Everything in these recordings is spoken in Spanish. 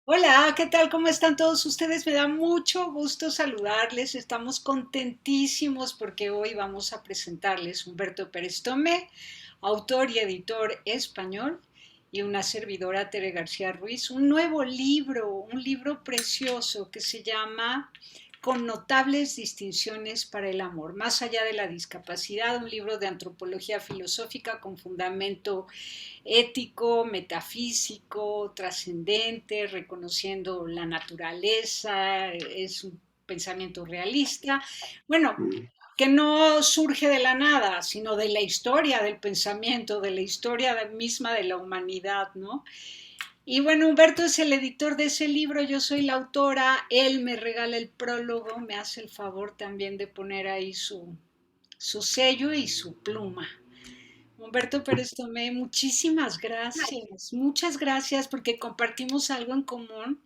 Hola, ¿qué tal? ¿Cómo están todos ustedes? Me da mucho gusto saludarles. Estamos contentísimos porque hoy vamos a presentarles Humberto Pérez Tomé, autor y editor español, y una servidora, Tere García Ruiz, un nuevo libro, un libro precioso que se llama Con notables distinciones para el amor, más allá de la discapacidad, un libro de antropología filosófica con fundamento ético, metafísico, trascendente, reconociendo la naturaleza, es un pensamiento realista. Bueno, Mm. que no surge de la nada, sino de la historia del pensamiento, de la historia misma de la humanidad, ¿no? Y bueno, Humberto es el editor de ese libro, yo soy la autora, él me regala el prólogo, me hace el favor también de poner ahí su sello y su pluma. Humberto Pérez Tomé, muchísimas gracias, muchas gracias porque compartimos algo en común,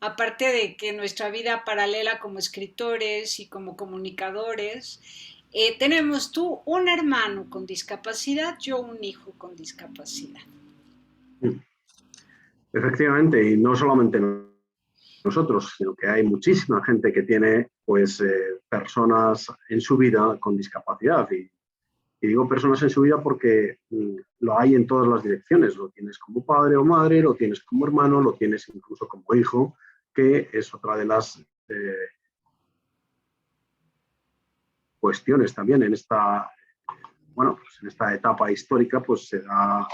aparte de que nuestra vida paralela como escritores y como comunicadores, tenemos tú un hermano con discapacidad, yo un hijo con discapacidad. Efectivamente, y no solamente nosotros, sino que hay muchísima gente que tiene personas en su vida con discapacidad. Y digo personas en su vida porque lo hay en todas las direcciones. Lo tienes como padre o madre, lo tienes como hermano, lo tienes incluso como hijo, que es otra de las cuestiones también en esta, pues en esta etapa histórica, pues se da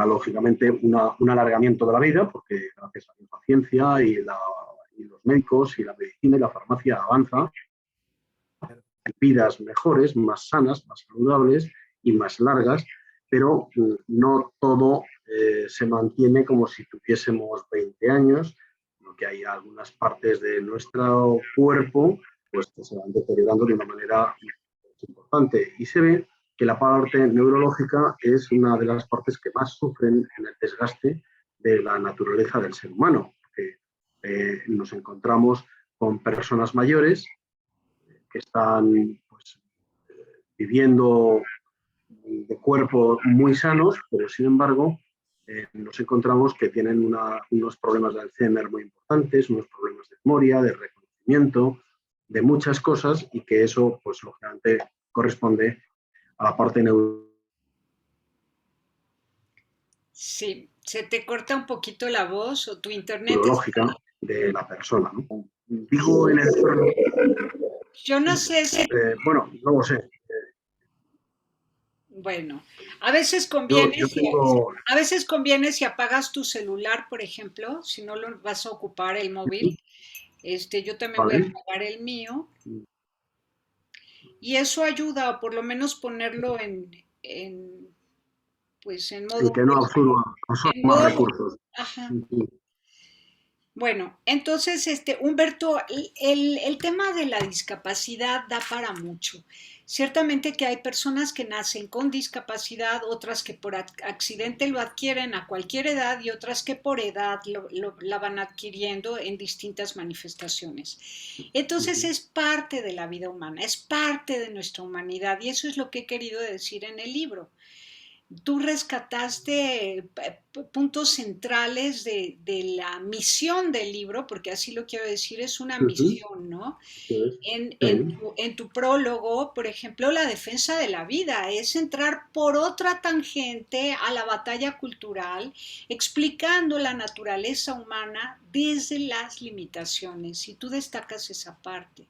lógicamente un alargamiento de la vida, porque gracias a la ciencia y los médicos y la medicina y la farmacia avanza, vidas mejores, más sanas, más saludables y más largas, pero no todo se mantiene como si tuviésemos 20 años, porque hay algunas partes de nuestro cuerpo pues, que se van deteriorando de una manera importante. Y se ve que la parte neurológica es una de las partes que más sufren en el desgaste de la naturaleza del ser humano, porque nos encontramos con personas mayores que están pues, viviendo de cuerpo muy sanos, pero sin embargo nos encontramos que tienen unos problemas de Alzheimer muy importantes, unos problemas de memoria, de reconocimiento, de muchas cosas y que eso, pues lógicamente, corresponde a la parte Sí, se te corta un poquito la voz o tu internet está... neurológica de la persona, ¿no? Digo en el Yo no sé si... bueno, no lo sé. Bueno, a veces Yo, conviene yo si, tengo. a veces conviene si apagas tu celular, por ejemplo, si no lo vas a ocupar el móvil. Yo también voy a ¿Vale? apagar el mío y eso ayuda, a por lo menos ponerlo pues en En modo, que no absorba, en más modo, recursos. ajá. Bueno, entonces, Humberto, el tema de la discapacidad da para mucho. Ciertamente que hay personas que nacen con discapacidad, otras que por accidente lo adquieren a cualquier edad y otras que por edad la van adquiriendo en distintas manifestaciones. Entonces es parte de la vida humana, es parte de nuestra humanidad y eso es lo que he querido decir en el libro. Tú rescataste puntos centrales de la misión del libro, porque así lo quiero decir, es una misión, ¿no? Eso es. Sí. En tu prólogo, por ejemplo, la defensa de la vida es entrar por otra tangente a la batalla cultural, explicando la naturaleza humana desde las limitaciones, y tú destacas esa parte.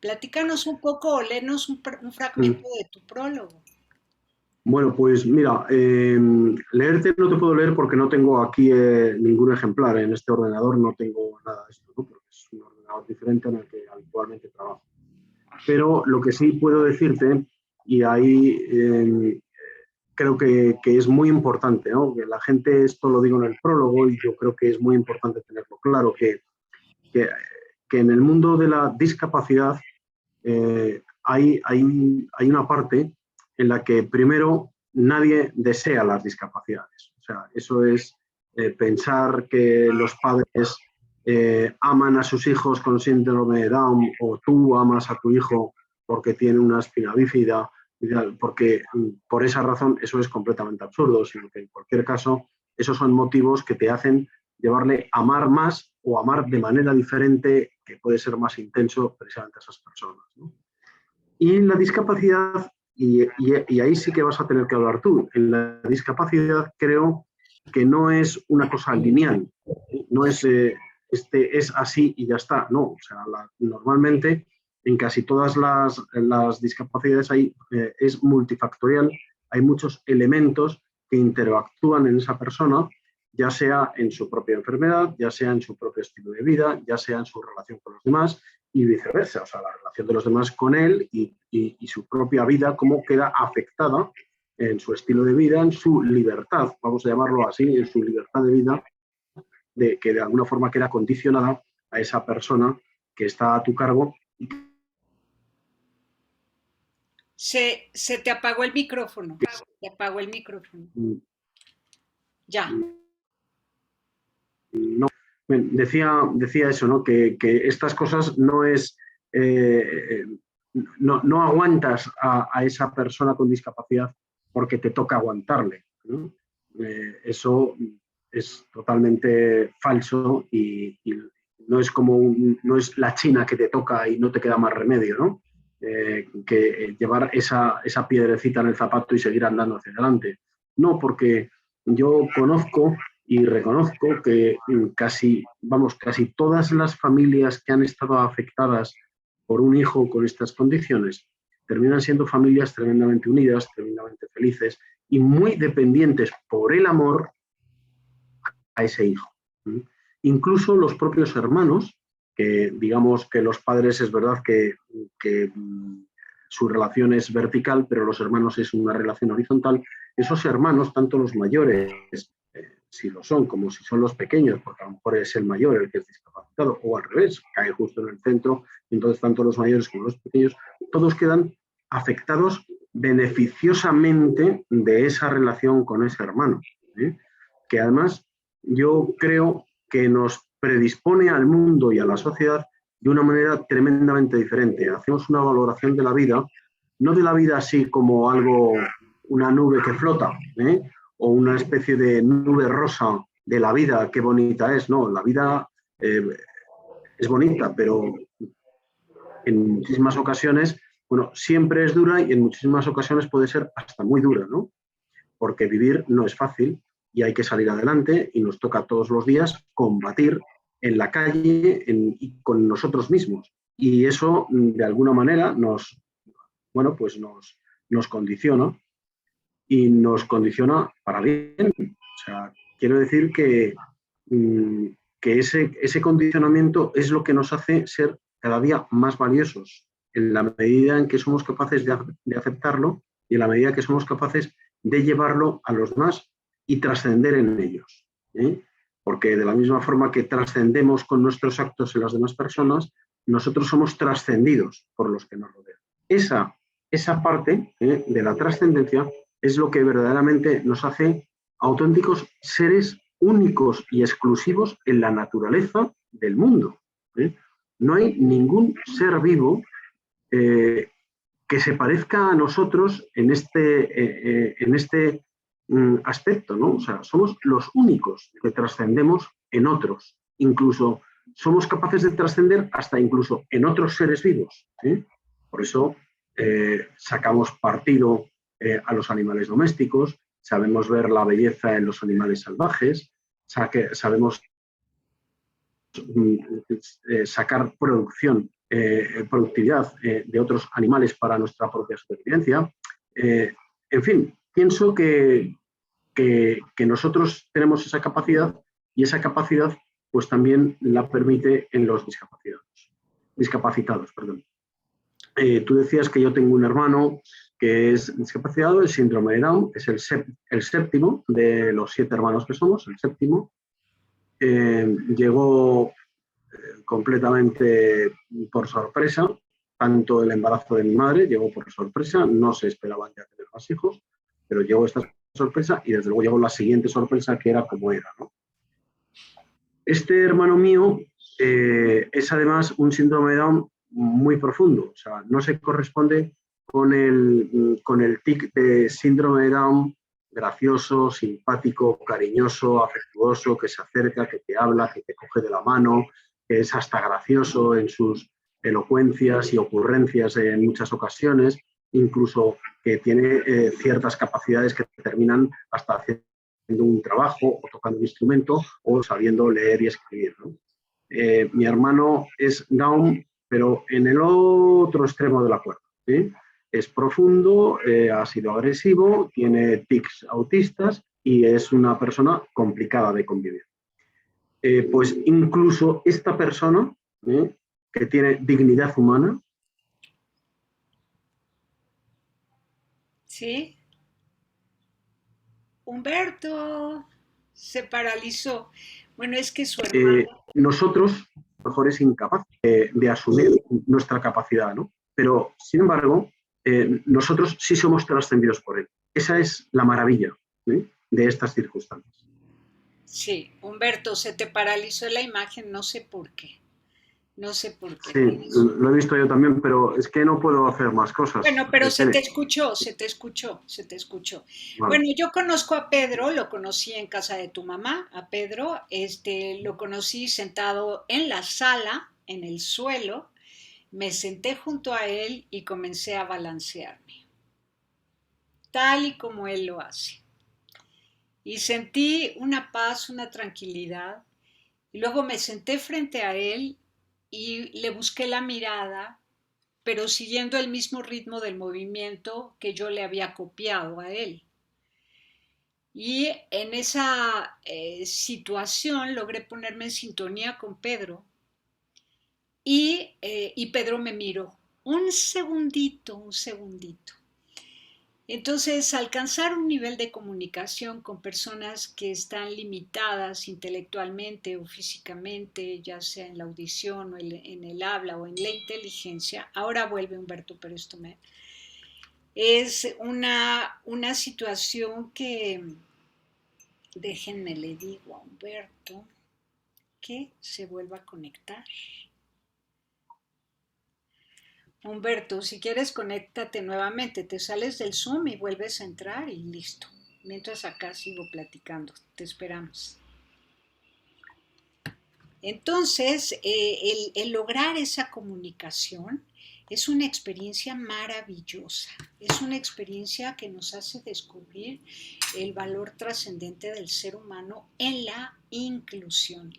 Platícanos un poco o léenos un fragmento Mm. de tu prólogo. Bueno, pues mira, leerte no te puedo leer porque no tengo aquí ningún ejemplar. En este ordenador no tengo nada de esto, ¿no? Porque es un ordenador diferente en el que habitualmente trabajo. Pero lo que sí puedo decirte, y ahí creo que es muy importante, ¿no? Que la gente, esto lo digo en el prólogo, y yo creo que es muy importante tenerlo claro, que, que en el mundo de la discapacidad hay una parte en la que primero nadie desea las discapacidades. O sea, eso es pensar que los padres aman a sus hijos con síndrome de Down o tú amas a tu hijo porque tiene una espina bífida, porque por esa razón eso es completamente absurdo, sino que en cualquier caso esos son motivos que te hacen llevarle a amar más o amar de manera diferente, que puede ser más intenso precisamente a esas personas, ¿no? Y la discapacidad, y ahí sí que vas a tener que hablar tú, en la discapacidad creo que no es una cosa lineal, no es, es así y ya está, no, o sea, normalmente en casi todas las discapacidades es multifactorial, hay muchos elementos que interactúan en esa persona, ya sea en su propia enfermedad, ya sea en su propio estilo de vida, ya sea en su relación con los demás y viceversa, o sea, la relación de los demás con él y su propia vida, cómo queda afectada en su estilo de vida, en su libertad, vamos a llamarlo así, en su libertad de vida, de que de alguna forma queda condicionada a esa persona que está a tu cargo. Se te apagó el micrófono. Se apagó el micrófono. Ya. No, decía eso, ¿no? Que estas cosas no es... no aguantas a esa persona con discapacidad porque te toca aguantarle, ¿no? Eso es totalmente falso y no es no es la china que te toca y no te queda más remedio, ¿no? Que llevar esa piedrecita en el zapato y seguir andando hacia adelante. No, porque yo conozco y reconozco que casi todas las familias que han estado afectadas por un hijo con estas condiciones terminan siendo familias tremendamente unidas, tremendamente felices y muy dependientes por el amor a ese hijo. Incluso los propios hermanos, que digamos que los padres es verdad que su relación es vertical, pero los hermanos es una relación horizontal, esos hermanos, tanto los mayores, si lo son, como si son los pequeños, porque a lo mejor es el mayor el que es discapacitado, o al revés, cae justo en el centro, y entonces tanto los mayores como los pequeños, todos quedan afectados beneficiosamente de esa relación con ese hermano, ¿eh? Que además yo creo que nos predispone al mundo y a la sociedad de una manera tremendamente diferente. Hacemos una valoración de la vida, no de la vida así como algo, una nube que flota, ¿eh? O una especie de nube rosa de la vida, qué bonita es. No, la vida es bonita, pero en muchísimas ocasiones, bueno, siempre es dura y en muchísimas ocasiones puede ser hasta muy dura, ¿no? Porque vivir no es fácil y hay que salir adelante y nos toca todos los días combatir en la calle y con nosotros mismos. Y eso, de alguna manera, nos condiciona y nos condiciona para bien. O sea, quiero decir que ese condicionamiento es lo que nos hace ser cada día más valiosos, en la medida en que somos capaces de aceptarlo y en la medida que somos capaces de llevarlo a los demás y trascender en ellos, ¿eh? Porque de la misma forma que trascendemos con nuestros actos en las demás personas, nosotros somos trascendidos por los que nos rodean. Esa parte de la trascendencia es lo que verdaderamente nos hace auténticos seres únicos y exclusivos en la naturaleza del mundo, ¿eh? No hay ningún ser vivo que se parezca a nosotros en este aspecto, ¿no? O sea, somos los únicos que trascendemos en otros. Incluso somos capaces de trascender hasta incluso en otros seres vivos, ¿sí? Por eso sacamos partido a los animales domésticos, sabemos ver la belleza en los animales salvajes, sabemos sacar productividad de otros animales para nuestra propia supervivencia. En fin, pienso que nosotros tenemos esa capacidad y esa capacidad pues también la permite en los discapacitados. Perdón. Tú decías que yo tengo un hermano que es discapacitado, el síndrome de Down, es el séptimo de los 7 hermanos que somos, el séptimo. Llegó completamente por sorpresa, tanto el embarazo de mi madre llegó por sorpresa, no se esperaban ya tener más hijos, pero llegó esta sorpresa y desde luego llegó la siguiente sorpresa que era como era, ¿no? Este hermano mío es además un síndrome de Down muy profundo, o sea, no se corresponde con el tic de síndrome de Down gracioso, simpático, cariñoso, afectuoso, que se acerca, que te habla, que te coge de la mano, que es hasta gracioso en sus elocuencias y ocurrencias en muchas ocasiones, incluso que tiene ciertas capacidades que terminan hasta haciendo un trabajo o tocando un instrumento o sabiendo leer y escribir, ¿no? Mi hermano es Down, pero en el otro extremo de la cuerda, ¿sí? Es profundo, ha sido agresivo, tiene tics autistas y es una persona complicada de convivir. Pues incluso esta persona, que tiene dignidad humana. ¿Sí? Humberto se paralizó. Bueno, es que su hermano... Nosotros, mejor es incapaz de asumir nuestra capacidad, ¿no? Pero, sin embargo, nosotros sí somos trascendidos por él. Esa es la maravilla, de estas circunstancias. Sí, Humberto, se te paralizó la imagen, no sé por qué. No sé por qué. Sí, lo he visto yo también, pero es que no puedo hacer más cosas. Bueno, pero se te escuchó, se te escuchó, se te escuchó. Vale. Bueno, yo conozco a Pedro, lo conocí en casa de tu mamá, a Pedro, lo conocí sentado en la sala, en el suelo, me senté junto a él y comencé a balancearme, tal y como él lo hace. Y sentí una paz, una tranquilidad, y luego me senté frente a él y le busqué la mirada, pero siguiendo el mismo ritmo del movimiento que yo le había copiado a él. Y en esa situación logré ponerme en sintonía con Pedro y Pedro me miró. Un segundito, un segundito. Entonces, alcanzar un nivel de comunicación con personas que están limitadas intelectualmente o físicamente, ya sea en la audición o en el habla o en la inteligencia, ahora vuelve Humberto Pérez Tomé, es una situación que, déjenme le digo a Humberto, que se vuelva a conectar. Humberto, si quieres, conéctate nuevamente, te sales del Zoom y vuelves a entrar y listo. Mientras acá sigo platicando, te esperamos. Entonces, el lograr esa comunicación es una experiencia maravillosa, es una experiencia que nos hace descubrir el valor trascendente del ser humano en la inclusión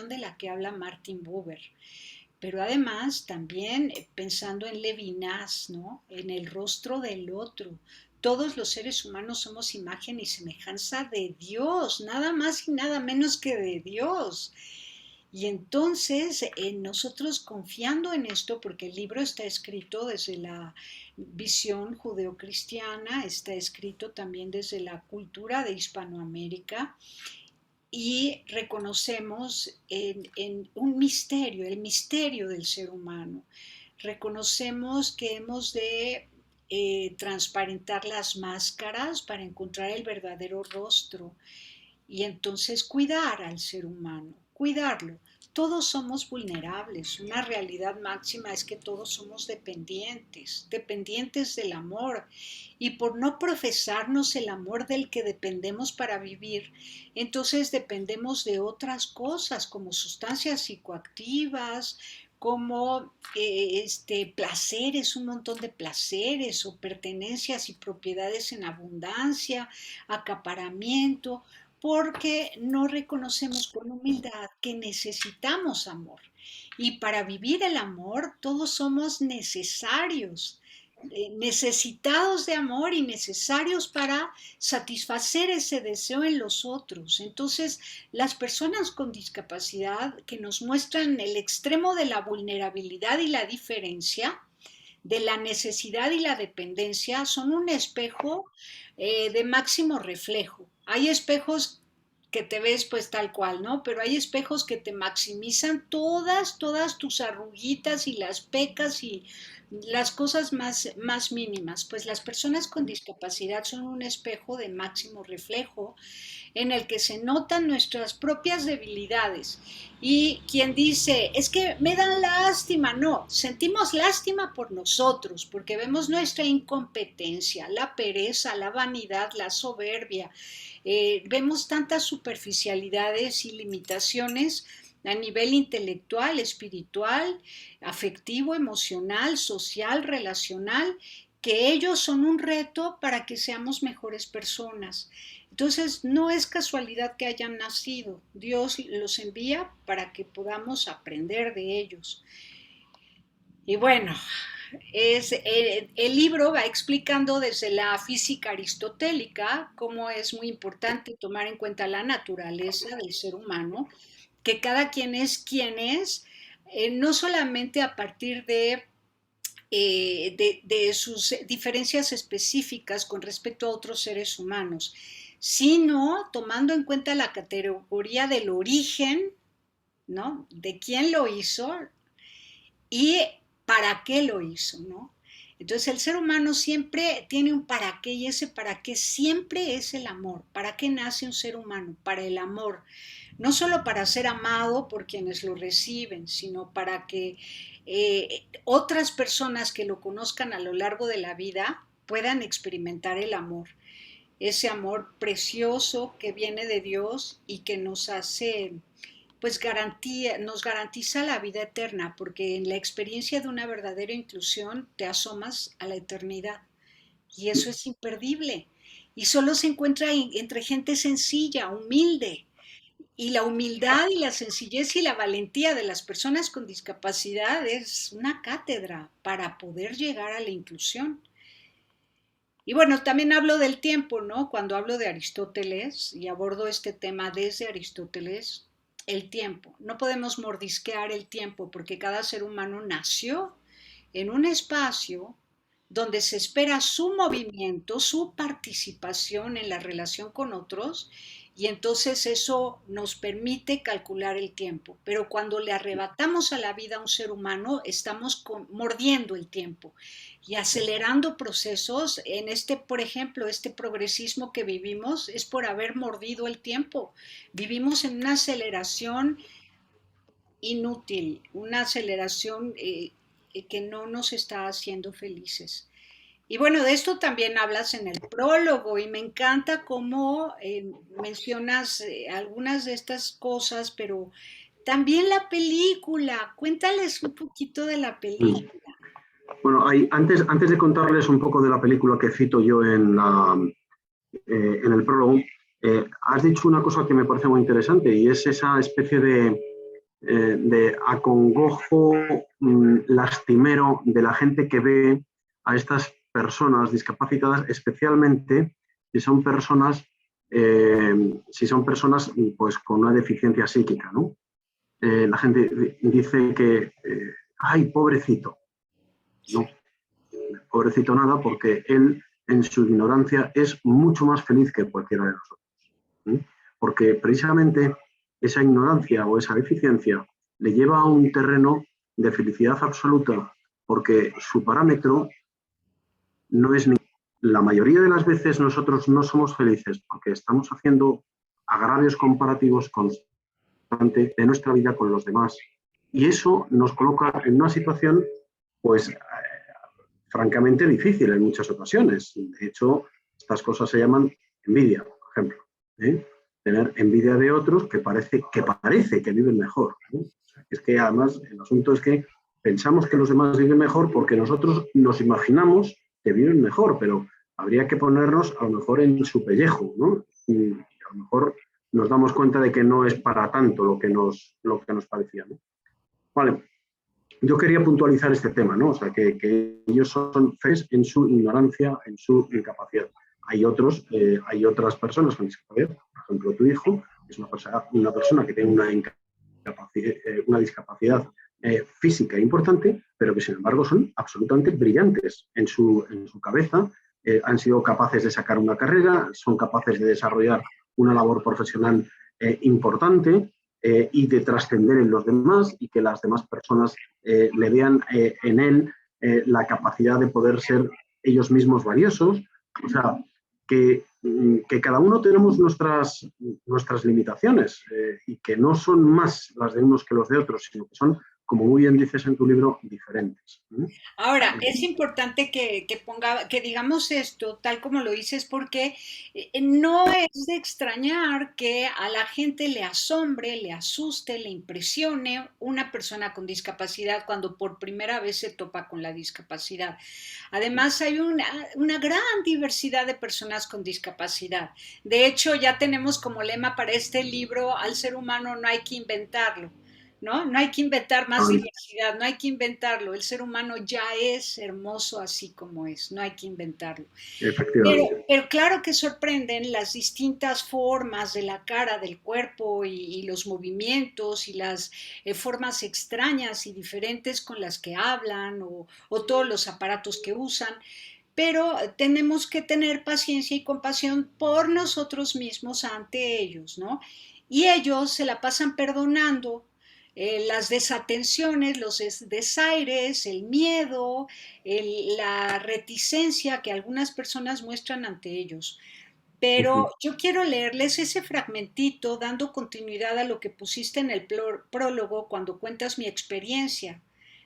de la que habla Martin Buber. Pero además también pensando en Levinas, ¿no? En el rostro del otro. Todos los seres humanos somos imagen y semejanza de Dios, nada más y nada menos que de Dios. Y entonces nosotros confiando en esto, porque el libro está escrito desde la visión judeocristiana, está escrito también desde la cultura de Hispanoamérica, y reconocemos en un misterio, el misterio del ser humano. Reconocemos que hemos de transparentar las máscaras para encontrar el verdadero rostro y entonces cuidar al ser humano, cuidarlo. Todos somos vulnerables, una realidad máxima es que todos somos dependientes, dependientes del amor y por no profesarnos el amor del que dependemos para vivir, entonces dependemos de otras cosas como sustancias psicoactivas, como placeres, un montón de placeres o pertenencias y propiedades en abundancia, acaparamiento, porque no reconocemos con humildad que necesitamos amor. Y para vivir el amor todos somos necesarios, necesitados de amor y necesarios para satisfacer ese deseo en los otros. Entonces, las personas con discapacidad que nos muestran el extremo de la vulnerabilidad y la diferencia, de la necesidad y la dependencia, son un espejo de máximo reflejo. Hay espejos que te ves pues tal cual, ¿no? Pero hay espejos que te maximizan todas tus arruguitas y las pecas y las cosas más mínimas, pues las personas con discapacidad son un espejo de máximo reflejo en el que se notan nuestras propias debilidades. Y quien dice, es que me dan lástima, no, sentimos lástima por nosotros, porque vemos nuestra incompetencia, la pereza, la vanidad, la soberbia, vemos tantas superficialidades y limitaciones a nivel intelectual, espiritual, afectivo, emocional, social, relacional, que ellos son un reto para que seamos mejores personas. Entonces, no es casualidad que hayan nacido. Dios los envía para que podamos aprender de ellos. Y bueno, el libro va explicando desde la física aristotélica cómo es muy importante tomar en cuenta la naturaleza del ser humano, que cada quien es, no solamente a partir de sus diferencias específicas con respecto a otros seres humanos, sino tomando en cuenta la categoría del origen, ¿no? De quién lo hizo y para qué lo hizo, ¿no? Entonces el ser humano siempre tiene un para qué y ese para qué siempre es el amor. ¿Para qué nace un ser humano? Para el amor. No solo para ser amado por quienes lo reciben, sino para que otras personas que lo conozcan a lo largo de la vida puedan experimentar el amor. Ese amor precioso que viene de Dios y que nos hace pues nos garantiza la vida eterna, porque en la experiencia de una verdadera inclusión te asomas a la eternidad y eso es imperdible. Y solo se encuentra entre gente sencilla, humilde. Y la humildad y la sencillez y la valentía de las personas con discapacidad es una cátedra para poder llegar a la inclusión. Y bueno, también hablo del tiempo, ¿no? Cuando hablo de Aristóteles y abordo este tema desde Aristóteles, el tiempo. No podemos mordisquear el tiempo porque cada ser humano nació en un espacio donde se espera su movimiento, su participación en la relación con otros y entonces eso nos permite calcular el tiempo. Pero cuando le arrebatamos a la vida a un ser humano, estamos mordiendo el tiempo y acelerando procesos. En este, por ejemplo, este progresismo que vivimos es por haber mordido el tiempo. Vivimos en una aceleración inútil, una aceleración que no nos está haciendo felices. Y bueno, de esto también hablas en el prólogo y me encanta cómo mencionas algunas de estas cosas, pero también la película. Cuéntales un poquito de la película. Bueno, antes de contarles un poco de la película que cito yo en el prólogo, has dicho una cosa que me parece muy interesante y es esa especie de acongojo lastimero de la gente que ve a estas personas discapacitadas, especialmente si son personas pues, con una deficiencia psíquica, ¿no? La gente dice que, ay, pobrecito. No, pobrecito nada, porque él en su ignorancia es mucho más feliz que cualquiera de nosotros. ¿Sí? Porque precisamente esa ignorancia o esa deficiencia le lleva a un terreno de felicidad absoluta, porque su parámetro no es ni... La mayoría de las veces nosotros no somos felices porque estamos haciendo agravios comparativos constantes de nuestra vida con los demás. Y eso nos coloca en una situación, pues, francamente difícil en muchas ocasiones. De hecho, estas cosas se llaman envidia, por ejemplo. Tener envidia de otros que parece que viven mejor. O sea, es que además el asunto es que pensamos que los demás viven mejor porque nosotros nos imaginamos que viven mejor, pero habría que ponernos a lo mejor en su pellejo, ¿no? Y a lo mejor nos damos cuenta de que no es para tanto lo que nos parecía, ¿no? Vale. Yo quería puntualizar este tema, ¿no? O sea, que ellos son felices en su ignorancia, en su incapacidad. Hay otras personas con discapacidad, por ejemplo, tu hijo es una persona que tiene una discapacidad física importante, pero que sin embargo son absolutamente brillantes en su cabeza, han sido capaces de sacar una carrera, son capaces de desarrollar una labor profesional importante, y de trascender en los demás y que las demás personas le vean en él la capacidad de poder ser ellos mismos valiosos. O sea, que cada uno tenemos nuestras limitaciones y que no son más las de unos que los de otros, sino que son, como muy bien dices en tu libro, diferentes. Ahora, es importante que digamos esto tal como lo dices, porque no es de extrañar que a la gente le asombre, le asuste, le impresione una persona con discapacidad cuando por primera vez se topa con la discapacidad. Además, hay una gran diversidad de personas con discapacidad. De hecho, ya tenemos como lema para este libro: al ser humano no hay que inventarlo. ¿No? No hay que inventar más diversidad, no hay que inventarlo. El ser humano ya es hermoso así como es, no hay que inventarlo. Efectivamente. Pero claro que sorprenden las distintas formas de la cara, del cuerpo y los movimientos y las formas extrañas y diferentes con las que hablan o todos los aparatos que usan. Pero tenemos que tener paciencia y compasión por nosotros mismos ante ellos, ¿no? Y ellos se la pasan perdonando las desatenciones, los desaires, el miedo, la reticencia que algunas personas muestran ante ellos. Pero yo quiero leerles ese fragmentito dando continuidad a lo que pusiste en el prólogo cuando cuentas mi experiencia,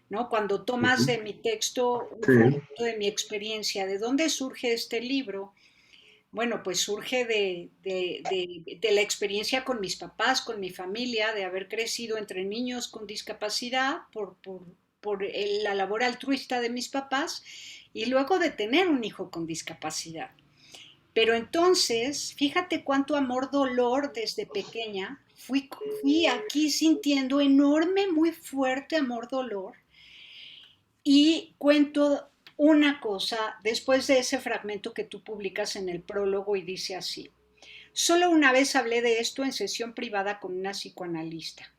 ¿no? Cuando tomas de mi texto un Sí. fragmento de mi experiencia. ¿De dónde surge este libro? Bueno, pues surge de la experiencia con mis papás, con mi familia, de haber crecido entre niños con discapacidad por la labor altruista de mis papás y luego de tener un hijo con discapacidad. Pero entonces, fíjate cuánto amor-dolor desde pequeña. Fui aquí sintiendo enorme, muy fuerte amor-dolor. Y cuento una cosa después de ese fragmento que tú publicas en el prólogo y dice así: solo una vez hablé de esto en sesión privada con una psicoanalista.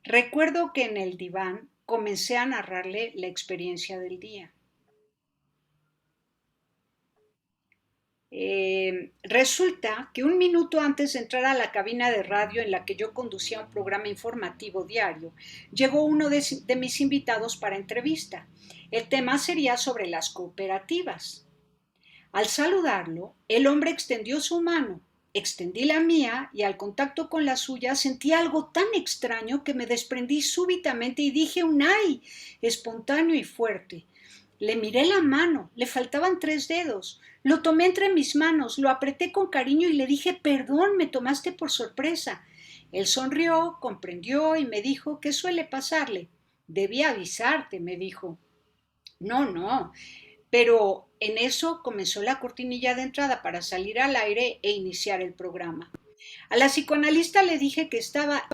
Recuerdo que en el diván comencé a narrarle la experiencia del día. Resulta que un minuto antes de entrar a la cabina de radio en la que yo conducía un programa informativo diario, llegó uno de mis invitados para entrevista. El tema sería sobre las cooperativas. Al saludarlo, el hombre extendió su mano, extendí la mía y al contacto con la suya sentí algo tan extraño que me desprendí súbitamente y dije un ay, espontáneo y fuerte. Le miré la mano, le faltaban 3 dedos. Lo tomé entre mis manos, lo apreté con cariño y le dije: perdón, me tomaste por sorpresa. Él sonrió, comprendió y me dijo: ¿qué suele pasarle? Debí avisarte, me dijo. No, no, pero en eso comenzó la cortinilla de entrada para salir al aire e iniciar el programa. A la psicoanalista le dije que esta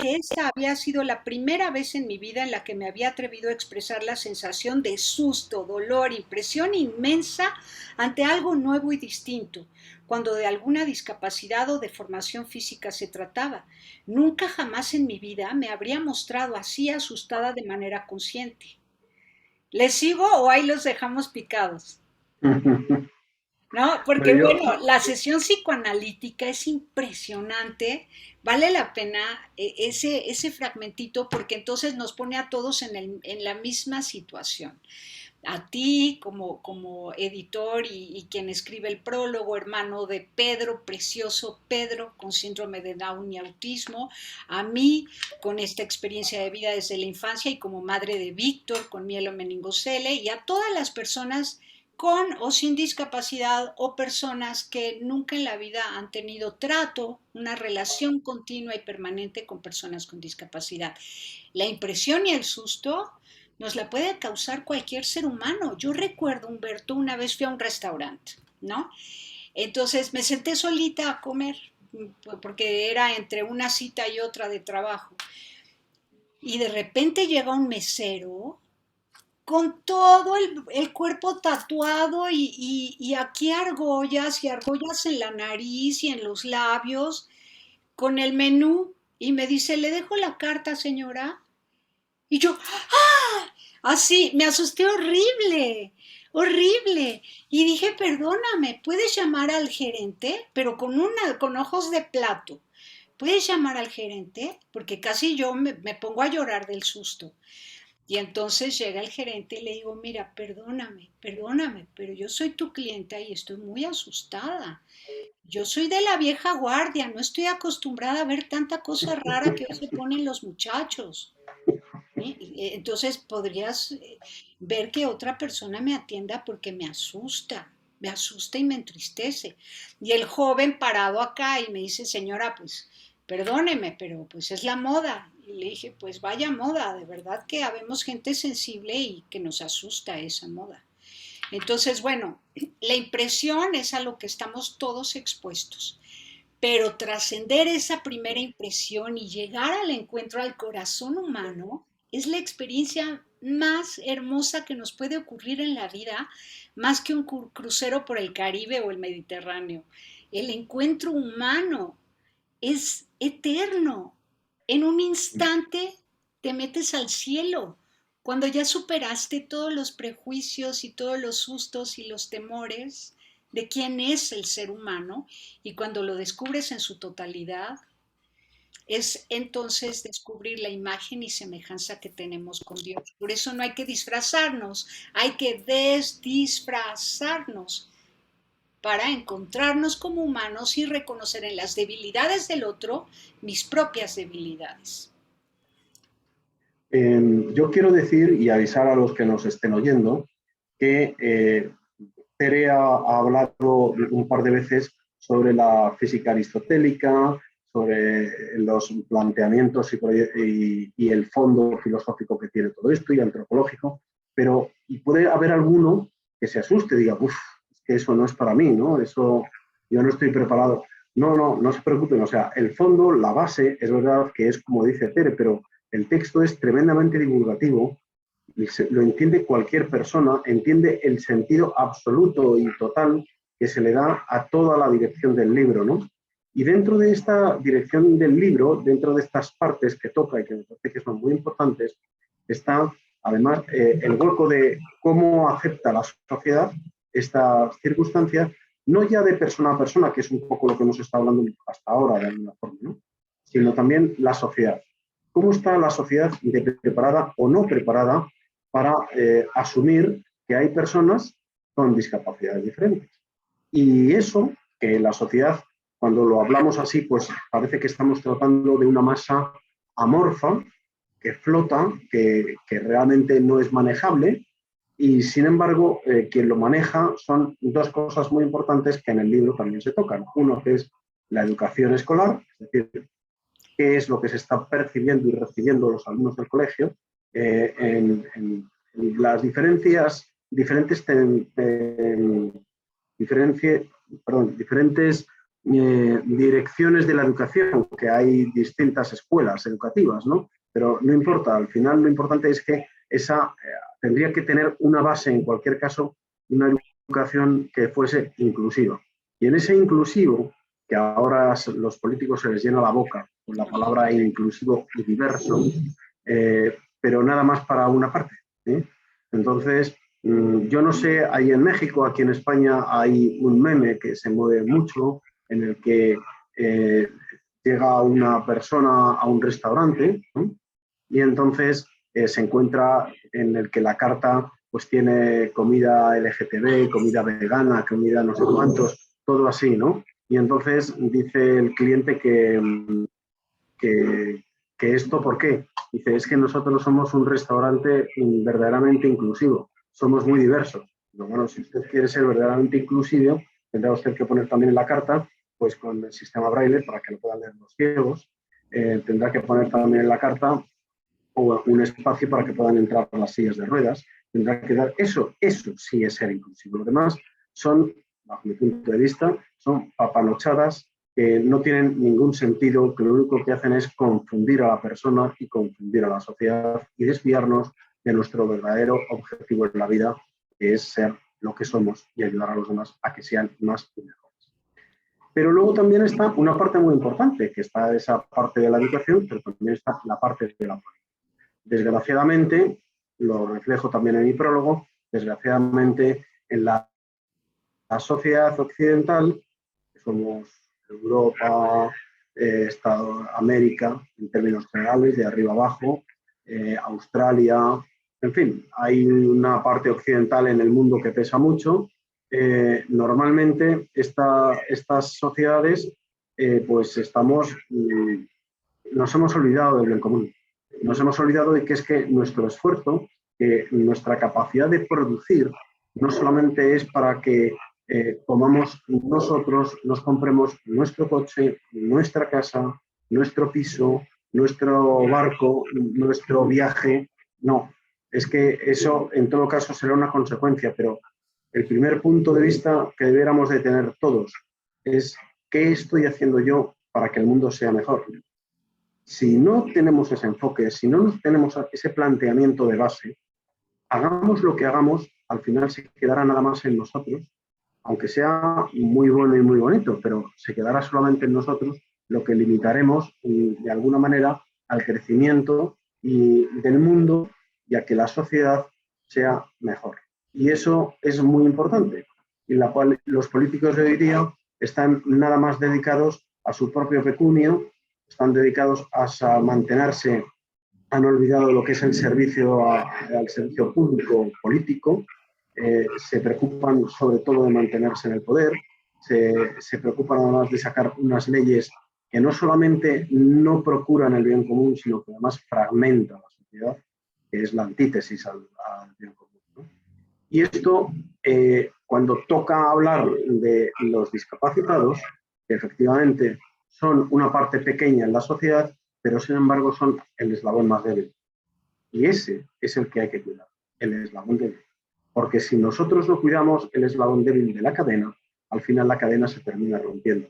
había sido la primera vez en mi vida en la que me había atrevido a expresar la sensación de susto, dolor, impresión inmensa ante algo nuevo y distinto, cuando de alguna discapacidad o deformación física se trataba. Nunca jamás en mi vida me habría mostrado así asustada de manera consciente. ¿Les sigo o ahí los dejamos picados? ¿No? Porque Bueno, bueno, la sesión psicoanalítica es impresionante, vale la pena ese fragmentito porque entonces nos pone a todos en la misma situación. A ti como editor y quien escribe el prólogo, hermano de Pedro, precioso Pedro, con síndrome de Down y autismo, a mí con esta experiencia de vida desde la infancia y como madre de Víctor con mielomeningocele y a todas las personas con o sin discapacidad o personas que nunca en la vida han tenido trato, una relación continua y permanente con personas con discapacidad. La impresión y el susto nos la puede causar cualquier ser humano. Yo recuerdo, Humberto, una vez fui a un restaurante, ¿no? Entonces me senté solita a comer, porque era entre una cita y otra de trabajo. Y de repente llega un mesero con todo el cuerpo tatuado y aquí argollas y argollas en la nariz y en los labios, con el menú, y me dice: ¿le dejo la carta, señora? Y yo, ¡ah! Así, me asusté horrible, horrible. Y dije: perdóname, ¿puedes llamar al gerente? Pero con ojos de plato. ¿Puedes llamar al gerente? Porque casi yo me pongo a llorar del susto. Y entonces llega el gerente y le digo, mira, perdóname, pero yo soy tu clienta y estoy muy asustada. Yo soy de la vieja guardia, no estoy acostumbrada a ver tanta cosa rara que hoy se ponen los muchachos. ¿Sí? Entonces podrías ver que otra persona me atienda porque me asusta y me entristece. Y el joven parado acá y me dice, señora, pues perdóneme, pero pues es la moda. Y le dije, pues vaya moda, de verdad que habemos gente sensible y que nos asusta esa moda. Entonces, bueno, la impresión es a lo que estamos todos expuestos, pero trascender esa primera impresión y llegar al encuentro al corazón humano es la experiencia más hermosa que nos puede ocurrir en la vida, más que un crucero por el Caribe o el Mediterráneo. El encuentro humano es eterno. En un instante te metes al cielo. Cuando ya superaste todos los prejuicios y todos los sustos y los temores de quién es el ser humano, y cuando lo descubres en su totalidad, es entonces descubrir la imagen y semejanza que tenemos con Dios. Por eso no hay que disfrazarnos, hay que desdisfrazarnos para encontrarnos como humanos y reconocer en las debilidades del otro mis propias debilidades. Yo quiero decir y avisar a los que nos estén oyendo que Tere ha hablado un par de veces sobre la física aristotélica, sobre los planteamientos y el fondo filosófico que tiene todo esto y antropológico, pero y puede haber alguno que se asuste y diga, uff, es que eso no es para mí, ¿no? Eso yo no estoy preparado. No, no, no se preocupen, o sea, el fondo, la base, es verdad que es como dice Tere, pero el texto es tremendamente divulgativo y lo entiende cualquier persona, entiende el sentido absoluto y total que se le da a toda la dirección del libro, ¿no? Y dentro de esta dirección del libro, dentro de estas partes que toca y que me parece que son muy importantes, está además el hueco de cómo acepta la sociedad estas circunstancias, no ya de persona a persona, que es un poco lo que hemos estado hablando hasta ahora de alguna forma, ¿no? Sino también la sociedad. ¿Cómo está la sociedad preparada o no preparada para asumir que hay personas con discapacidades diferentes? Y eso, que la sociedad, cuando lo hablamos así, pues parece que estamos tratando de una masa amorfa, que flota, que realmente no es manejable, y sin embargo, quien lo maneja son dos cosas muy importantes que en el libro también se tocan. Uno que es la educación escolar, es decir, qué es lo que se está percibiendo y recibiendo los alumnos del colegio, en las diferentes direcciones de la educación, que hay distintas escuelas educativas, ¿no? Pero no importa, al final lo importante es que esa tendría que tener una base, en cualquier caso, una educación que fuese inclusiva. Y en ese inclusivo, que ahora los políticos se les llena la boca con la palabra inclusivo y diverso, pero nada más para una parte. ¿Eh? Entonces, yo no sé, ahí en México, aquí en España, hay un meme que se mueve mucho en el que llega una persona a un restaurante, ¿no? Y entonces se encuentra en el que la carta pues tiene comida LGTB, comida vegana, comida no sé cuántos, todo así, ¿no? Y entonces dice el cliente que, que esto, ¿por qué? Dice, es que nosotros somos un restaurante verdaderamente inclusivo, somos muy diversos. Pero bueno, si usted quiere ser verdaderamente inclusivo, tendrá usted que poner también en la carta, pues con el sistema braille para que lo puedan leer los ciegos, tendrá que poner también en la carta o un espacio para que puedan entrar las sillas de ruedas, tendrá que dar eso sí es ser inclusivo. Lo demás son, bajo mi punto de vista, son papanochadas que no tienen ningún sentido, que lo único que hacen es confundir a la persona y confundir a la sociedad y desviarnos de nuestro verdadero objetivo en la vida, que es ser lo que somos y ayudar a los demás a que sean más y mejores. Pero luego también está una parte muy importante, que está esa parte de la educación, pero también está la parte de la política. Desgraciadamente, lo reflejo también en mi prólogo, desgraciadamente en la sociedad occidental, que somos Europa, América, en términos generales, de arriba abajo, Australia, En fin, hay una parte occidental en el mundo que pesa mucho. Normalmente estas sociedades, pues nos hemos olvidado del bien común. Nos hemos olvidado de que es que nuestro esfuerzo, nuestra capacidad de producir, no solamente es para que comamos nosotros, nos compremos nuestro coche, nuestra casa, nuestro piso, nuestro barco, nuestro viaje. No, es que eso en todo caso será una consecuencia, pero el primer punto de vista que debiéramos de tener todos es ¿qué estoy haciendo yo para que el mundo sea mejor? Si no tenemos ese enfoque, si no tenemos ese planteamiento de base, hagamos lo que hagamos, al final se quedará nada más en nosotros, aunque sea muy bueno y muy bonito, pero se quedará solamente en nosotros, lo que limitaremos de alguna manera al crecimiento del mundo y a que la sociedad sea mejor. Y eso es muy importante, en la cual los políticos de hoy día están nada más dedicados a su propio pecunio, están dedicados a mantenerse, han olvidado lo que es el servicio al servicio público político, se preocupan sobre todo de mantenerse en el poder, se preocupan además de sacar unas leyes que no solamente no procuran el bien común, sino que además fragmentan la sociedad, que es la antítesis al bien común, ¿no? Y esto, cuando toca hablar de los discapacitados, que efectivamente son una parte pequeña en la sociedad, pero sin embargo son el eslabón más débil. Y ese es el que hay que cuidar, el eslabón débil. Porque si nosotros no cuidamos el eslabón débil de la cadena, al final la cadena se termina rompiendo.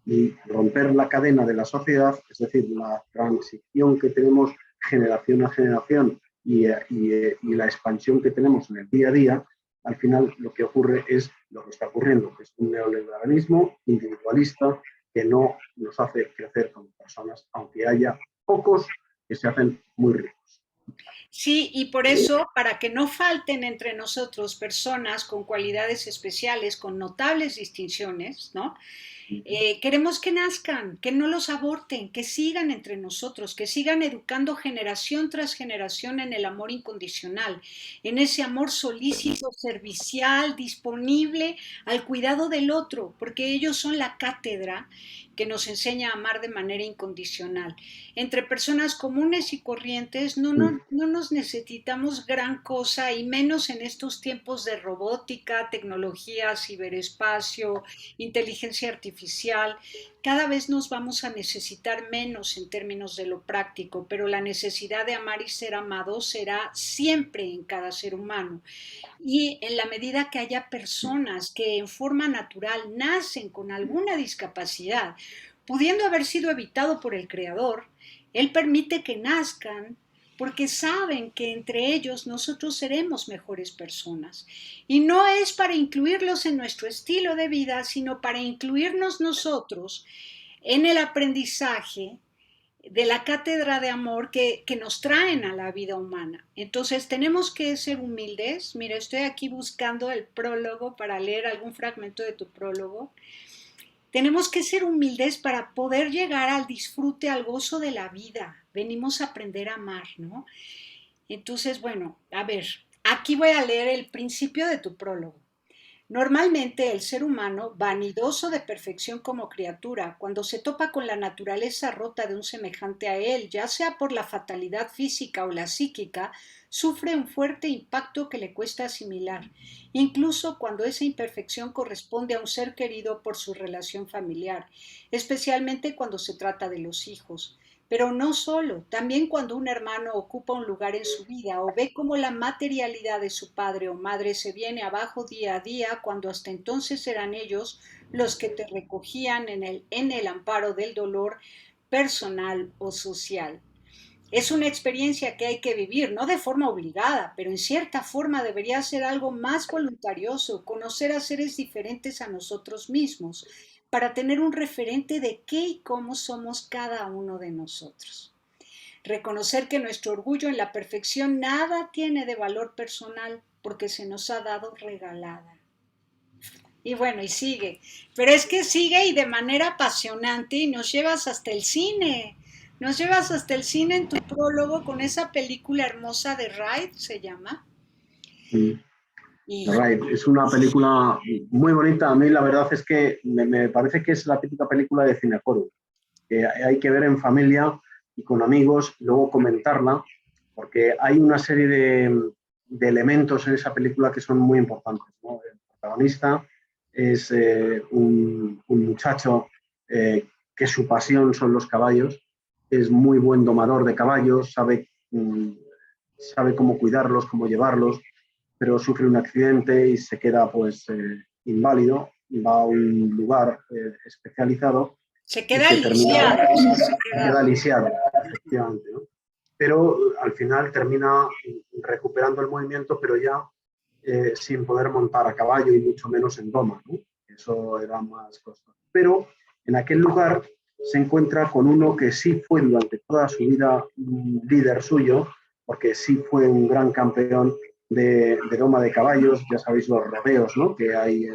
Y romper la cadena de la sociedad, es decir, la transición que tenemos generación a generación y la expansión que tenemos en el día a día, al final lo que ocurre es lo que está ocurriendo, que es un neoliberalismo individualista que no nos hace crecer como personas, aunque haya pocos que se hacen muy ricos. Sí, y por eso, para que no falten entre nosotros personas con cualidades especiales, con notables distinciones, ¿no? Queremos que nazcan, que no los aborten, que sigan entre nosotros, que sigan educando generación tras generación en el amor incondicional, en ese amor solícito, servicial, disponible al cuidado del otro, porque ellos son la cátedra que nos enseña a amar de manera incondicional. Entre personas comunes y corrientes no nos necesitamos gran cosa y menos en estos tiempos de robótica, tecnología, ciberespacio, inteligencia artificial. Cada vez nos vamos a necesitar menos en términos de lo práctico, pero la necesidad de amar y ser amado será siempre en cada ser humano. Y en la medida que haya personas que en forma natural nacen con alguna discapacidad, pudiendo haber sido evitado por el Creador, Él permite que nazcan porque saben que entre ellos nosotros seremos mejores personas. Y no es para incluirlos en nuestro estilo de vida, sino para incluirnos nosotros en el aprendizaje de la cátedra de amor que nos traen a la vida humana. Entonces tenemos que ser humildes. Mira, estoy aquí buscando el prólogo para leer algún fragmento de tu prólogo. Tenemos que ser humildes para poder llegar al disfrute, al gozo de la vida. Venimos a aprender a amar, ¿no? Entonces, bueno, a ver, aquí voy a leer el principio de tu prólogo. Normalmente el ser humano, vanidoso de perfección como criatura, cuando se topa con la naturaleza rota de un semejante a él, ya sea por la fatalidad física o la psíquica, sufre un fuerte impacto que le cuesta asimilar, incluso cuando esa imperfección corresponde a un ser querido por su relación familiar, especialmente cuando se trata de los hijos. Pero no solo, también cuando un hermano ocupa un lugar en su vida o ve cómo la materialidad de su padre o madre se viene abajo día a día, cuando hasta entonces eran ellos los que te recogían en el amparo del dolor personal o social. Es una experiencia que hay que vivir, no de forma obligada, pero en cierta forma debería ser algo más voluntarioso, conocer a seres diferentes a nosotros mismos, para tener un referente de qué y cómo somos cada uno de nosotros. Reconocer que nuestro orgullo en la perfección nada tiene de valor personal porque se nos ha dado regalada. Y bueno, y sigue. Pero es que sigue y de manera apasionante y nos llevas hasta el cine. Nos llevas hasta el cine en tu prólogo con esa película hermosa de Ride, se llama. Mm. Y Right. Es una película muy bonita. A mí la verdad es que me parece que es la típica película de Cineforum, que hay que ver en familia y con amigos, luego comentarla, porque hay una serie de elementos en esa película que son muy importantes, ¿no? El protagonista es un muchacho que su pasión son los caballos, es muy buen domador de caballos, sabe cómo cuidarlos, cómo llevarlos, pero sufre un accidente y se queda pues inválido, va a un lugar especializado se y queda que termina, lisiado, o sea, se queda lisiado, efectivamente, ¿no? Pero al final termina recuperando el movimiento, pero ya sin poder montar a caballo y mucho menos en doma, ¿no? Eso era más costoso. Pero en aquel lugar se encuentra con uno que sí fue durante toda su vida un líder suyo, porque sí fue un gran campeón de doma de caballos, ya sabéis los rodeos, ¿no? Que hay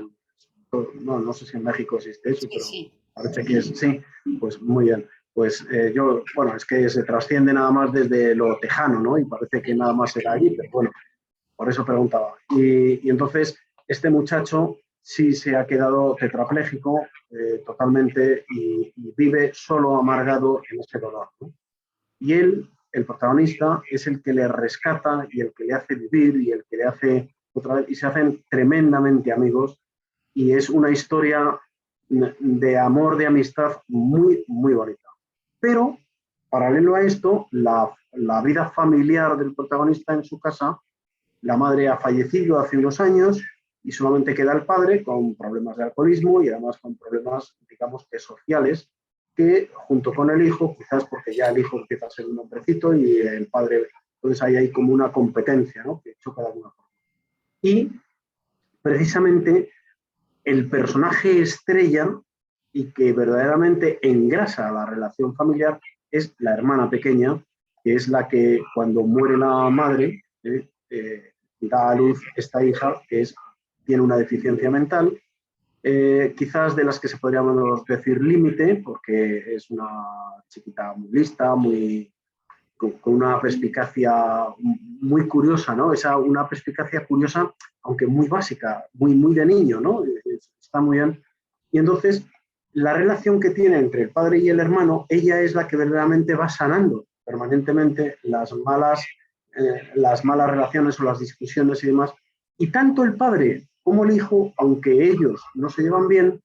no sé si en México existe eso, sí, pero sí. parece que es, sí, pues muy bien. Pues bueno, es que se trasciende nada más desde lo tejano, ¿no? Y parece que nada más era allí, pero bueno, por eso preguntaba. Y entonces, este muchacho sí se ha quedado tetrapléjico totalmente y vive solo amargado en ese dolor, ¿no? Y él, el protagonista, es el que le rescata y el que le hace vivir y el que le hace otra vez, y se hacen tremendamente amigos. Y es una historia de amor, de amistad muy, muy bonita. Pero, paralelo a esto, la vida familiar del protagonista en su casa, la madre ha fallecido hace unos años y solamente queda el padre con problemas de alcoholismo y además con problemas, digamos que sociales, que junto con el hijo, quizás porque ya el hijo empieza a ser un hombrecito y el padre, entonces ahí hay como una competencia, ¿no? Que choca de alguna forma. Y precisamente el personaje estrella y que verdaderamente engrasa la relación familiar es la hermana pequeña, que es la que cuando muere la madre da a luz esta hija que tiene una deficiencia mental, quizás de las que se podríamos decir límite, porque es una chiquita muy lista, con una perspicacia muy curiosa, ¿no? Una perspicacia curiosa, aunque muy básica, muy de niño, ¿no? Está muy bien. Y entonces, la relación que tiene entre el padre y el hermano, ella es la que verdaderamente va sanando permanentemente las malas relaciones o las discusiones y demás. Y tanto el padre como el hijo, aunque ellos no se llevan bien,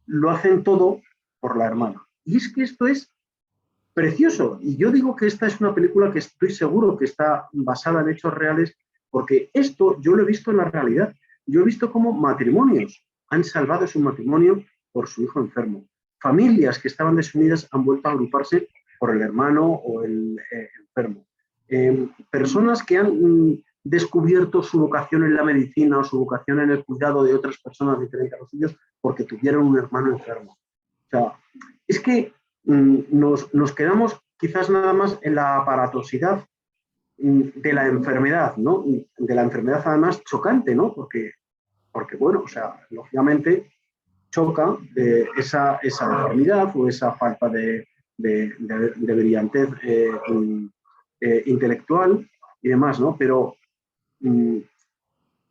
lo hacen todo por la hermana. Y es que esto es precioso. Y yo digo que esta es una película que estoy seguro que está basada en hechos reales, porque esto yo lo he visto en la realidad. Yo he visto cómo matrimonios han salvado su matrimonio por su hijo enfermo. Familias que estaban desunidas han vuelto a agruparse por el hermano o el enfermo. Personas que han descubierto su vocación en la medicina o su vocación en el cuidado de otras personas diferentes a los suyos porque tuvieron un hermano enfermo. O sea, es que nos quedamos quizás nada más en la aparatosidad de la enfermedad, ¿no? De la enfermedad además chocante, ¿no? Porque bueno, o sea, lógicamente choca esa deformidad o esa falta de brillantez intelectual y demás, ¿no? Pero mm,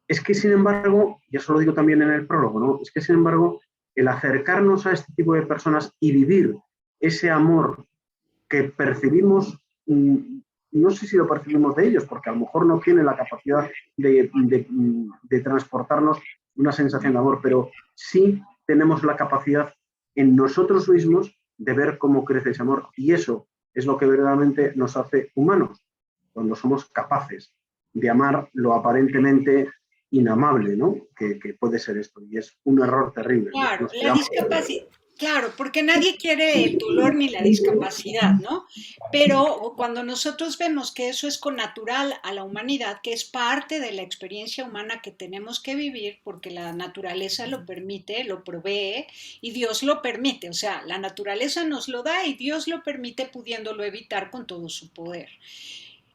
es que, sin embargo, y eso lo digo también en el prólogo, ¿no? Es que, sin embargo, el acercarnos a este tipo de personas y vivir ese amor que percibimos, no sé si lo percibimos de ellos, porque a lo mejor no tienen la capacidad de transportarnos una sensación de amor, pero sí tenemos la capacidad en nosotros mismos de ver cómo crece ese amor. Y eso es lo que verdaderamente nos hace humanos, cuando somos capaces de amar lo aparentemente inamable, ¿no? Que puede ser esto. Y es un error terrible. Claro, Nos la quedamos. discapacidad, claro, porque nadie quiere el dolor ni la discapacidad, ¿no? Pero cuando nosotros vemos que eso es connatural a la humanidad, que es parte de la experiencia humana que tenemos que vivir, porque la naturaleza lo permite, lo provee y Dios lo permite, o sea, la naturaleza nos lo da y Dios lo permite pudiéndolo evitar con todo su poder.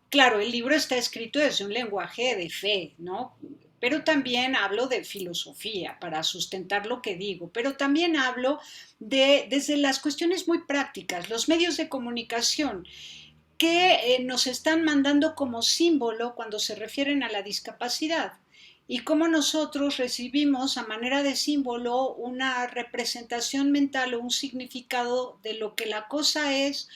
Claro, el libro está escrito desde un lenguaje de fe, ¿no? pero también hablo de filosofía para sustentar lo que digo, pero también hablo desde las cuestiones muy prácticas, los medios de comunicación que nos están mandando como símbolo cuando se refieren a la discapacidad y cómo nosotros recibimos a manera de símbolo una representación mental o un significado de lo que la cosa es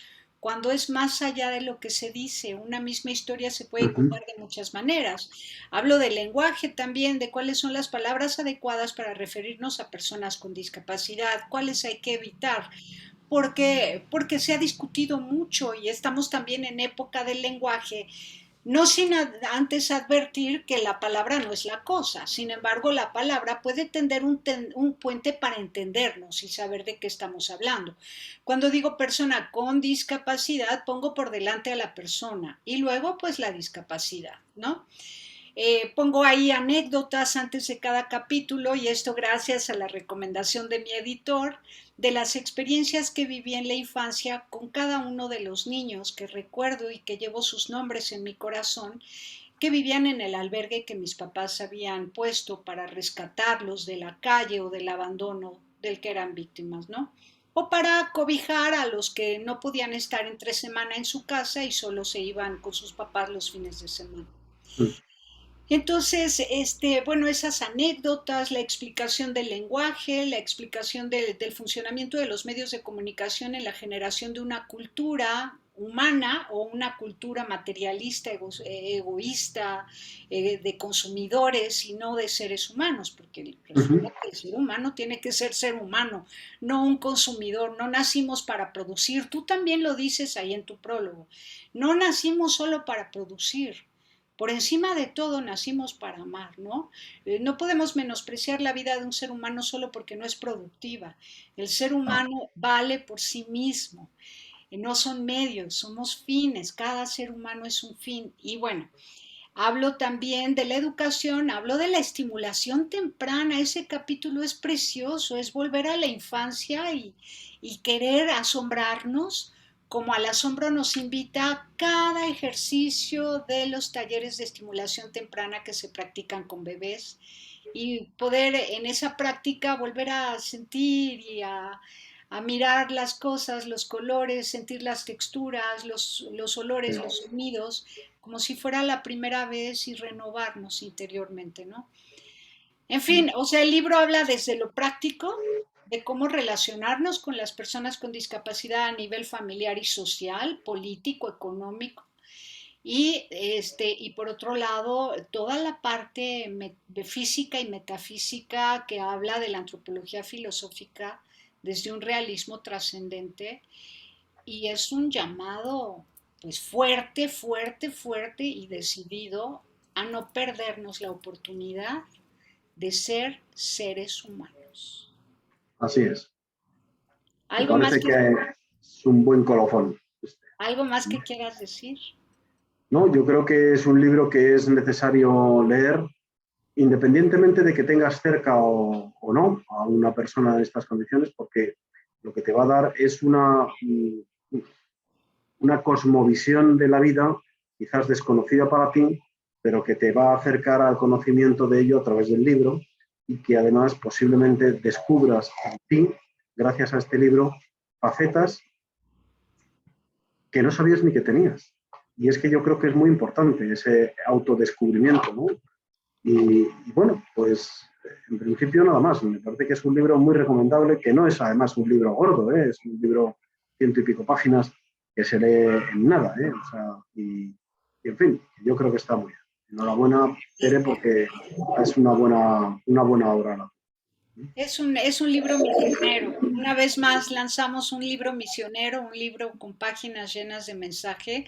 cuando es más allá de lo que se dice. Una misma historia se puede Ujú, contar de muchas maneras. Hablo del lenguaje también, de cuáles son las palabras adecuadas para referirnos a personas con discapacidad, cuáles hay que evitar, porque se ha discutido mucho y estamos también en época del lenguaje, no sin antes advertir que la palabra no es la cosa. Sin embargo, la palabra puede tender un puente para entendernos y saber de qué estamos hablando. Cuando digo persona con discapacidad, pongo por delante a la persona y luego pues la discapacidad, ¿no? Pongo ahí anécdotas antes de cada capítulo y esto gracias a la recomendación de mi editor de las experiencias que viví en la infancia con cada uno de los niños que recuerdo y que llevo sus nombres en mi corazón, que vivían en el albergue que mis papás habían puesto para rescatarlos de la calle o del abandono del que eran víctimas, ¿no? O para cobijar a los que no podían estar entre semana en su casa y solo se iban con sus papás los fines de semana. ujú. Entonces, bueno, esas anécdotas, la explicación del lenguaje, la explicación del funcionamiento de los medios de comunicación en la generación de una cultura humana o una cultura materialista, egoísta, de consumidores y no de seres humanos, porque resulta Ujú. que el ser humano tiene que ser humano, no un consumidor, no nacimos para producir, tú también lo dices ahí en tu prólogo, no nacimos solo para producir, por encima de todo nacimos para amar, ¿no? No podemos menospreciar la vida de un ser humano solo porque no es productiva. El ser Ah, humano vale por sí mismo. No son medios, somos fines. Cada ser humano es un fin. Y bueno, hablo también de la educación, hablo de la estimulación temprana. Ese capítulo es precioso, es volver a la infancia y querer asombrarnos, como al asombro nos invita cada ejercicio de los talleres de estimulación temprana que se practican con bebés y poder en esa práctica volver a sentir y a mirar las cosas, los colores, sentir las texturas, los olores, sí. los sonidos, como si fuera la primera vez y renovarnos interiormente, ¿no? En fin, o sea, el libro habla desde lo práctico, de cómo relacionarnos con las personas con discapacidad a nivel familiar y social, político, económico, y por otro lado, toda la parte de física y metafísica que habla de la antropología filosófica desde un realismo trascendente y es un llamado pues fuerte, fuerte, fuerte y decidido a no perdernos la oportunidad de ser seres humanos. Así es. Me ¿Algo más parece que, que es un buen colofón. algo más que quieras decir? No, yo creo que es un libro que es necesario leer independientemente de que tengas cerca o no a una persona en estas condiciones, porque lo que te va a dar es una cosmovisión de la vida, quizás desconocida para ti, pero que te va a acercar al conocimiento de ello a través del libro y que además posiblemente descubras en ti, gracias a este libro, facetas que no sabías ni que tenías. Y es que yo creo que es muy importante ese autodescubrimiento, ¿no? Y bueno, pues en principio nada más. Me parece que es un libro muy recomendable, que no es además un libro gordo, ¿eh? Es un libro ciento y pico páginas que se lee en nada, ¿eh? O sea, y en fin, yo creo que está muy bien. Enhorabuena, Tere, porque es una buena obra. ¿No? Es un libro misionero. Una vez más lanzamos un libro misionero, un libro con páginas llenas de mensaje.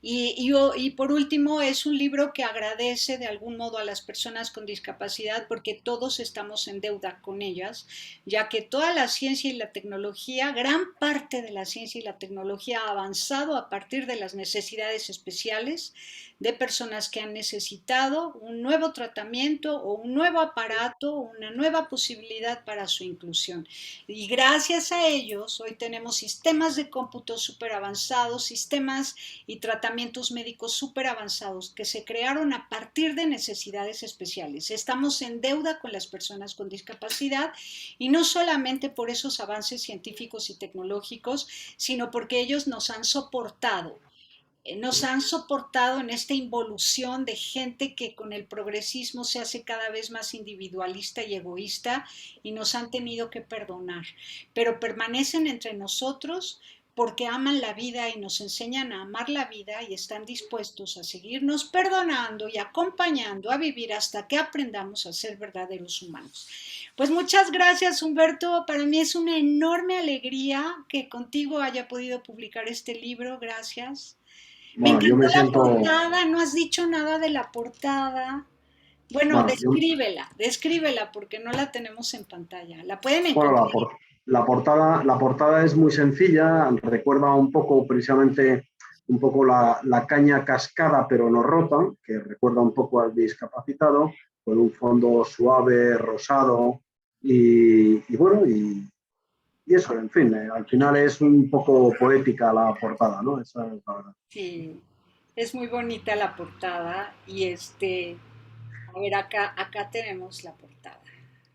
Y por último, es un libro que agradece de algún modo a las personas con discapacidad porque todos estamos en deuda con ellas, ya que toda la ciencia y la tecnología, gran parte de la ciencia y la tecnología ha avanzado a partir de las necesidades especiales de personas que han necesitado un nuevo tratamiento o un nuevo aparato, una nueva posibilidad disponibilidad para su inclusión. Y gracias a ellos, hoy tenemos sistemas de cómputo súper avanzados, sistemas y tratamientos médicos súper avanzados que se crearon a partir de necesidades especiales. Estamos en deuda con las personas con discapacidad y no solamente por esos avances científicos y tecnológicos, sino porque ellos nos han soportado en esta involución de gente que con el progresismo se hace cada vez más individualista y egoísta y nos han tenido que perdonar, pero permanecen entre nosotros porque aman la vida y nos enseñan a amar la vida y están dispuestos a seguirnos perdonando y acompañando a vivir hasta que aprendamos a ser verdaderos humanos. Pues muchas gracias, Humberto. Para mí es una enorme alegría que contigo haya podido publicar este libro. Gracias. Me Bueno, yo encantó me la siento, portada, no has dicho nada de la portada. Bueno, bueno, yo, descríbela porque no la tenemos en pantalla. La pueden bueno, encontrar. la portada es muy sencilla, recuerda un poco precisamente un poco la caña cascada pero no rota, que recuerda un poco al discapacitado, con un fondo suave, rosado y bueno, y eso, en fin, al final es un poco poética la portada, ¿no? Esa es la verdad. Sí, es muy bonita la portada y a ver, acá tenemos la portada.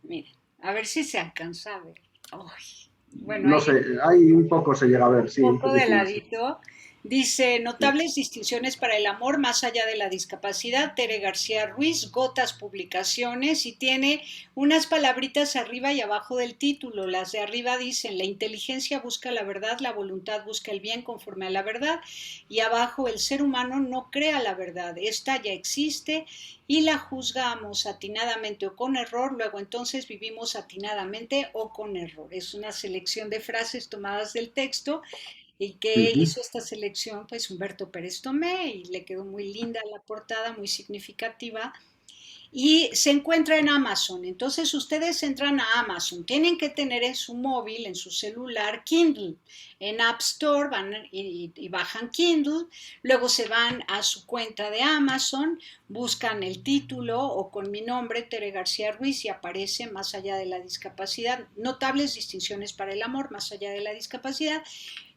Miren, a ver si se alcanza a ver. Ay, bueno, No ahí sé, ahí un poco se llega a ver, sí, un poco de poquitín, sí. ladito. Dice, Sí. notables distinciones para el amor más allá de la discapacidad, Tere García Ruiz, Gotas Publicaciones, y tiene unas palabritas arriba y abajo del título. Las de arriba dicen, la inteligencia busca la verdad, la voluntad busca el bien conforme a la verdad, y abajo, el ser humano no crea la verdad, esta ya existe y la juzgamos atinadamente o con error, luego entonces vivimos atinadamente o con error. Es una selección de frases tomadas del texto y que Ujú. hizo esta selección, pues Humberto Pérez Tomé, y le quedó muy linda la portada, muy significativa, y se encuentra en Amazon. Entonces ustedes entran a Amazon, tienen que tener en su móvil, en su celular, Kindle. En App Store van y bajan Kindle, luego se van a su cuenta de Amazon, buscan el título o con mi nombre, Tere García Ruiz, y aparece Más allá de la discapacidad, notables distinciones para el amor, más allá de la discapacidad,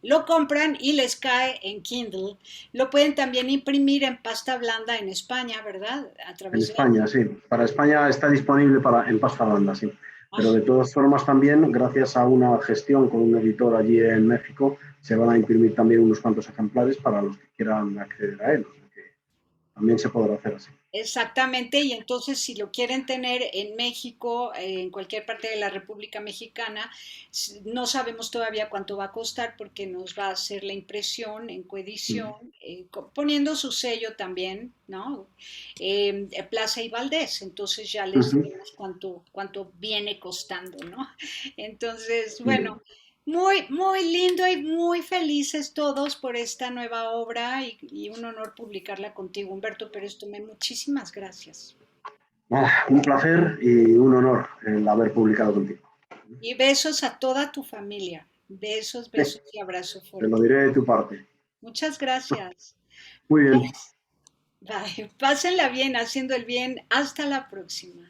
lo compran y les cae en Kindle. Lo pueden también imprimir en pasta blanda en España, ¿verdad? A En través de... España, sí. Para España está disponible en pasta blanda, sí. Pero Ah, de todas formas también, gracias a una gestión con un editor allí en México, se van a imprimir también unos cuantos ejemplares para los que quieran acceder a él. O sea que también se podrá hacer así. exactamente, y entonces si lo quieren tener en México, en cualquier parte de la República Mexicana, no sabemos todavía cuánto va a costar porque nos va a hacer la impresión en coedición, Mm. poniendo su sello también, ¿no? Plaza y Valdés, entonces ya les Ujú. diremos cuánto viene costando, ¿no? Entonces, Muy bueno, bien. muy, muy lindo y muy felices todos por esta nueva obra y un honor publicarla contigo, Humberto Pérez Tomé. Muchísimas gracias. Un placer y un honor el haber publicado contigo. Y besos a toda tu familia. Besos, Sí, besos y abrazo te lo fuerte. diré de tu parte. Muchas gracias. Muy bien. Bye. Pásenla bien, haciendo el bien. Hasta la próxima.